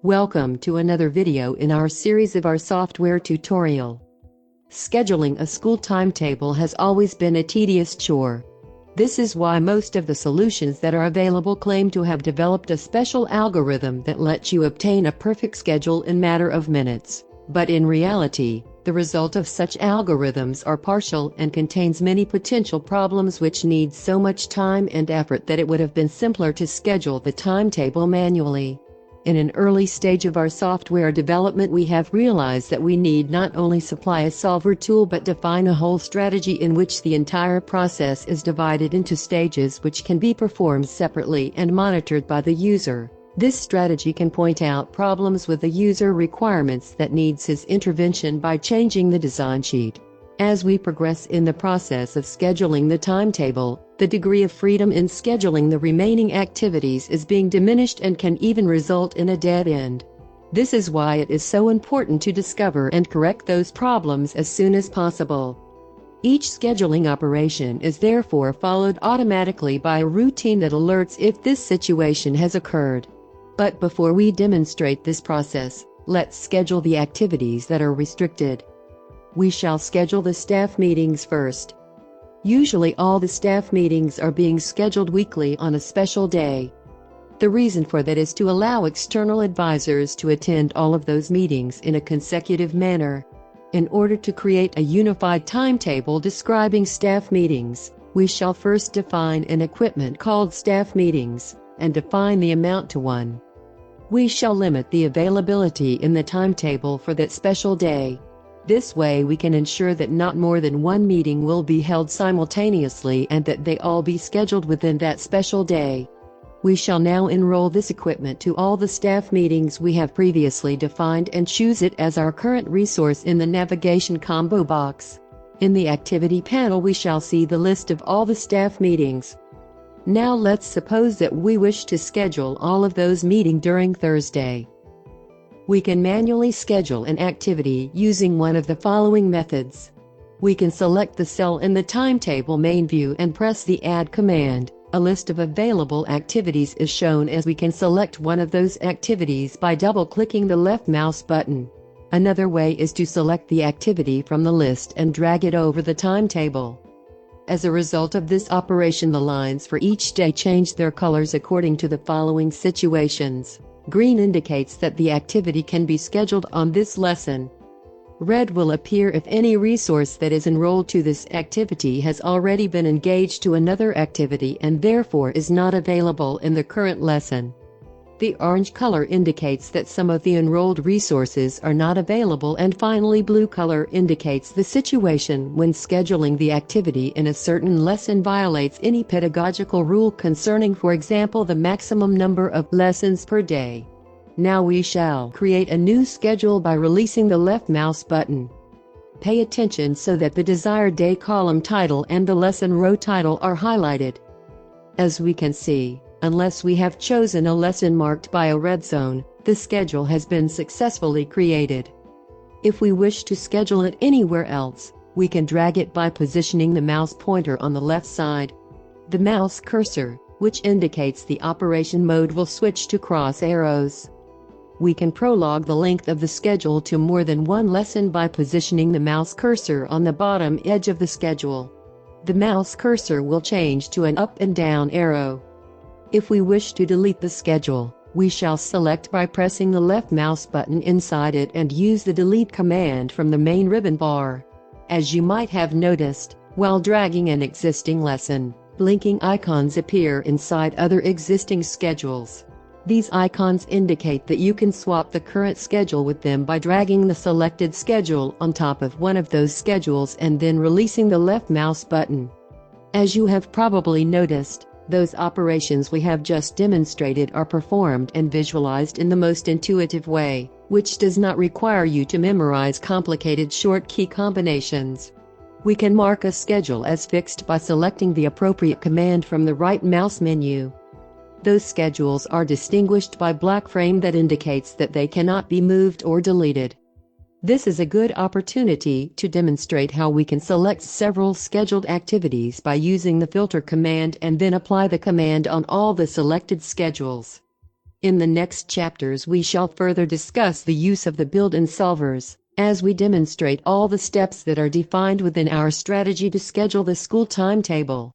Welcome to another video in our series of our software tutorial. Scheduling a school timetable has always been a tedious chore. This is why most of the solutions that are available claim to have developed a special algorithm that lets you obtain a perfect schedule in a matter of minutes. But in reality, the result of such algorithms are partial and contains many potential problems which need so much time and effort that it would have been simpler to schedule the timetable manually. In an early stage of our software development, we have realized that we need not only supply a solver tool but define a whole strategy in which the entire process is divided into stages which can be performed separately and monitored by the user. This strategy can point out problems with the user requirements that needs his intervention by changing the design sheet. As we progress in the process of scheduling the timetable, the degree of freedom in scheduling the remaining activities is being diminished and can even result in a dead end. This is why it is so important to discover and correct those problems as soon as possible. Each scheduling operation is therefore followed automatically by a routine that alerts if this situation has occurred. But before we demonstrate this process, let's schedule the activities that are restricted. We shall schedule the staff meetings first. Usually all the staff meetings are being scheduled weekly on a special day. The reason for that is to allow external advisors to attend all of those meetings in a consecutive manner. In order to create a unified timetable describing staff meetings, we shall first define an equipment called staff meetings, and define the amount to 1. We shall limit the availability in the timetable for that special day. This way we can ensure that not more than one meeting will be held simultaneously and that they all be scheduled within that special day. We shall now enroll this equipment to all the staff meetings we have previously defined and choose it as our current resource in the navigation combo box. In the activity panel we shall see the list of all the staff meetings. Now let's suppose that we wish to schedule all of those meetings during Thursday. We can manually schedule an activity using one of the following methods. We can select the cell in the timetable main view and press the Add command. A list of available activities is shown as we can select one of those activities by double-clicking the left mouse button. Another way is to select the activity from the list and drag it over the timetable. As a result of this operation, the lines for each day change their colors according to the following situations. Green indicates that the activity can be scheduled on this lesson. Red will appear if any resource that is enrolled to this activity has already been engaged to another activity and therefore is not available in the current lesson. The orange color indicates that some of the enrolled resources are not available, and finally blue color indicates the situation when scheduling the activity in a certain lesson violates any pedagogical rule concerning, for example, the maximum number of lessons per day. Now we shall create a new schedule by releasing the left mouse button. Pay attention so that the desired day column title and the lesson row title are highlighted. As we can see, unless we have chosen a lesson marked by a red zone, the schedule has been successfully created. If we wish to schedule it anywhere else, we can drag it by positioning the mouse pointer on the left side. The mouse cursor, which indicates the operation mode, will switch to cross arrows. We can prolong the length of the schedule to more than one lesson by positioning the mouse cursor on the bottom edge of the schedule. The mouse cursor will change to an up and down arrow. If we wish to delete the schedule, we shall select by pressing the left mouse button inside it and use the delete command from the main ribbon bar. As you might have noticed, while dragging an existing lesson, blinking icons appear inside other existing schedules. These icons indicate that you can swap the current schedule with them by dragging the selected schedule on top of one of those schedules and then releasing the left mouse button. As you have probably noticed, those operations we have just demonstrated are performed and visualized in the most intuitive way, which does not require you to memorize complicated short key combinations. We can mark a schedule as fixed by selecting the appropriate command from the right mouse menu. Those schedules are distinguished by black frame that indicates that they cannot be moved or deleted. This is a good opportunity to demonstrate how we can select several scheduled activities by using the filter command and then apply the command on all the selected schedules. In the next chapters we shall further discuss the use of the built-in solvers, as we demonstrate all the steps that are defined within our strategy to schedule the school timetable.